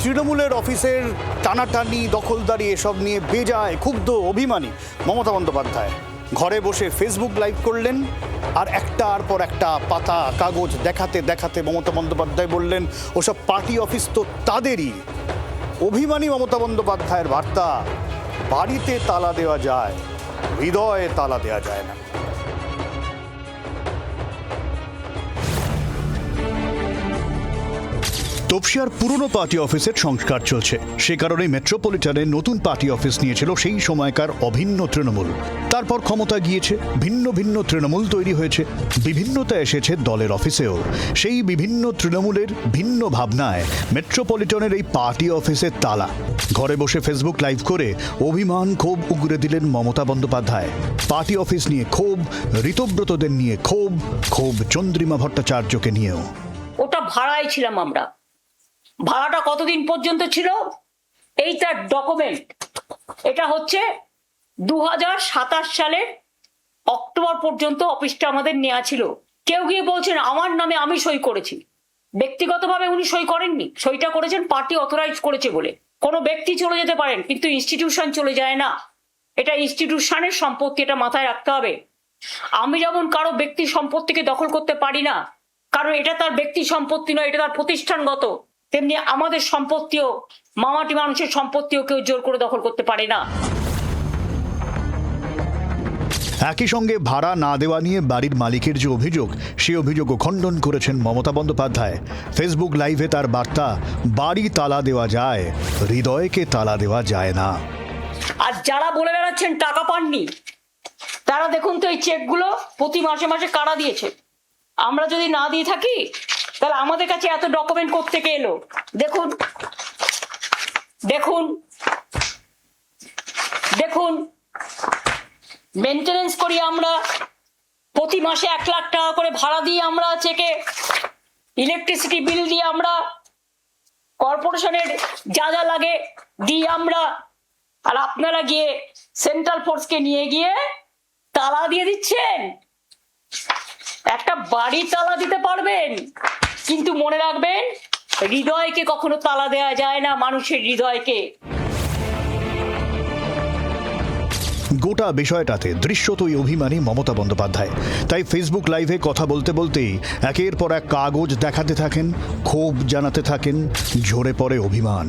তৃণমূলের অফিসের টানাটানি দখলদারি এসব নিয়ে বেজায় ক্ষুব্ধ অভিমানী মমতা বন্দ্যোপাধ্যায় ঘরে বসে ফেসবুক লাইভ করলেন আর একটার পর একটা পাতা কাগজ দেখাতে দেখাতে মমতা বন্দ্যোপাধ্যায় বললেন ওসব পার্টি অফিস তো তাদেরই। অভিমানী মমতা বন্দ্যোপাধ্যায়ের বার্তা, বাড়িতে তালা দেওয়া যায়, হৃদয়ে তালা দেওয়া যায় না। তপসিয়ার পুরনো পার্টি অফিসের সংস্কার চলছে, সে কারণে মেট্রোপলিটনে নতুন পার্টি অফিস নিয়েছিল সেই সময়কার অভিন্ন তৃণমূল। তারপর ক্ষমতা গিয়েছে, ভিন্ন ভিন্ন তৃণমূল তৈরি হয়েছে, বিভিন্নতা এসেছে দলের অফিসেও। সেই বিভিন্ন তৃণমূলের ভিন্ন ভাবনায় মেট্রোপলিটনের এই পার্টি অফিসের তালা। ঘরে বসে ফেসবুক লাইভ করে অভিমান ক্ষোভ উগরে দিলেন মমতা বন্দ্যোপাধ্যায়। পার্টি অফিস নিয়ে ক্ষোভ, ঋতব্রতদের নিয়ে ক্ষোভ, ক্ষোভ চন্দ্রিমা ভট্টাচার্যকে নিয়েও। ওটা ভাড়ায় ছিলাম আমরা। ভাড়াটা কতদিন পর্যন্ত ছিল এই তার ডকুমেন্ট। এটা হচ্ছে 2027 সালের অক্টোবর পর্যন্ত অফিসটা আমাদের নেওয়া ছিল। কেউ গিয়ে বলছেন আমার নামে আমি সই করেছি। ব্যক্তিগতভাবে উনি সই করেননি, সইটা করেছেন পার্টি অথরাইজ করেছে বলে। কোনো ব্যক্তি চলে যেতে পারেন কিন্তু ইনস্টিটিউশন চলে যায় না। এটা ইনস্টিটিউশনের সম্পত্তি, এটা মাথায় রাখতে হবে। আমি যেমন কারো ব্যক্তি সম্পত্তিকে দখল করতে পারি না, কারণ এটা তার ব্যক্তি সম্পত্তি নয়, এটা তার প্রতিষ্ঠানগত, তেমনি আমাদের সম্পত্তিও, মামাটি মানুষের সম্পত্তিও কেউ জোর করে দখল করতে পারে না। একই সঙ্গে ভাড়া না দেওয়া নিয়ে বাড়ির মালিকের যে অভিযোগ, সে অভিযোগও খণ্ডন করেছেন মমতা বন্দ্যোপাধ্যায়। ফেসবুক লাইভে তার বার্তা, বাড়ি তালা দেওয়া যায়, হৃদয়কে তালা দেওয়া যায় না। আর যারা বলে বেড়াচ্ছেন টাকা পাননি, তারা দেখুন তো এই চেকগুলো প্রতি মাসে মাসে কারা দিয়েছে। আমরা যদি না দিয়ে থাকি তাহলে আমাদের কাছে এত ডকুমেন্ট কোত্থেকে এলো? দেখুন দেখুন দেখুন, মেনটেনেন্স করি আমরা, প্রতি মাসে 1 লাখ টাকা করে ভাড়া দিয়ে আমরা চেকে, ইলেকট্রিসিটি বিল দিয়ে আমরা, কর্পোরেশনের যা যা লাগে দিই আমরা। আর আপনারা গিয়ে সেন্ট্রাল ফোর্সকে নিয়ে গিয়ে তালা দিয়ে দিচ্ছেন। একটা বাড়ি তালা দিতে পারবেন, কিন্তু মনে রাখবেন হৃদয়কে কখনো তালা দেওয়া যায় না, মানুষের হৃদয়কে। গোটা বিষয়টাতে দৃশ্যতই অভিমানী মমতা বন্দ্যোপাধ্যায়। তাই ফেসবুক লাইভে কথা বলতে বলতেই একের পর এক কাগজ দেখাতে থাকেন, ক্ষোভ জানাতে থাকেন, ঝরে পড়ে অভিমান।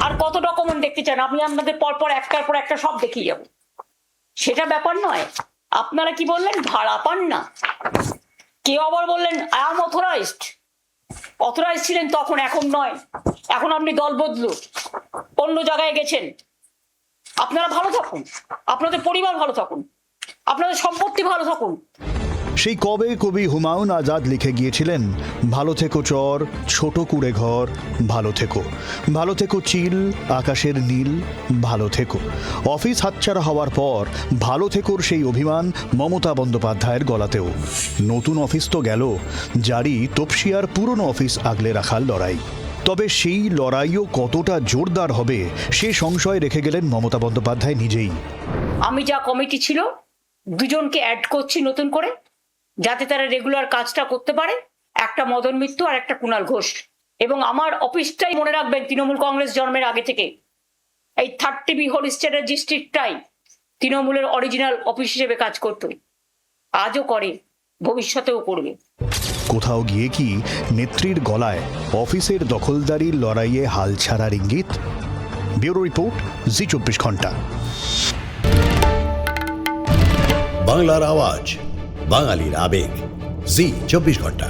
আর কত ডকুমেন্ট দেখতে চান? আপনি আপনাদের পরপর একটার পর একটা সব দেখিয়ে যাব, সেটা ব্যাপার নয়। আপনারা কি বললেন? ভাড়া পান না। কেউ আবার বললেন আই এম অথরাইজড। অথরাইজ ছিলেন তখন, এখন নয়। এখন আপনি দল বদলু, অন্য জায়গায় গেছেন। আপনারা ভালো থাকুন, আপনাদের পরিবার ভালো থাকুন, আপনাদের সম্পত্তি ভালো থাকুন। সেই কবে কবি হুমায়ুন আজাদ লিখে গিয়েছিলেন, ভালো থেকো চর, ছোট কুড়ে ঘর, ভালো থেকো, ভালো থেকো চিল, আকাশের নীল, ভালো থেকো। অফিস হাতছাড়া হওয়ার পর ভালো থেকোর সেই অভিমান মমতা বন্দ্যোপাধ্যায়ের গলাতেও। নতুন অফিস তো গেল, জারি তপসিয়ার পুরনো অফিস আগলে রাখার লড়াই। তবে সেই লড়াইও কতটা জোরদার হবে সে সংশয় রেখে গেলেন মমতা বন্দ্যোপাধ্যায় নিজেই। আমি যা কমিটি ছিল 2 জনকে অ্যাড করছি নতুন করে, যাতে তারা রেগুলার কাজটা করতে পারে। একটা মদন মিত্র আর একটা কুণাল ঘোষ। এবং আমার অফিসটাই মনে রাখবেন, তৃণমূল কংগ্রেস জন্মের আগে থেকে এই 30B হলিস্টারের ডিস্ট্রিক্টটাই তৃণমূলের অরিজিনাল অফিস হিসেবে কাজ করত, আজও করে, ভবিষ্যতেও করবে। কোথাও গিয়ে কি নেত্রীর গলায় অফিসের দখলদারির লড়াইয়ে হাল ছাড়ার ইঙ্গিত? ব্যুরো রিপোর্ট, জি 24 ঘন্টা। বাংলার আওয়াজ, বাঙালির আবেগ, জি 24 ঘন্টা।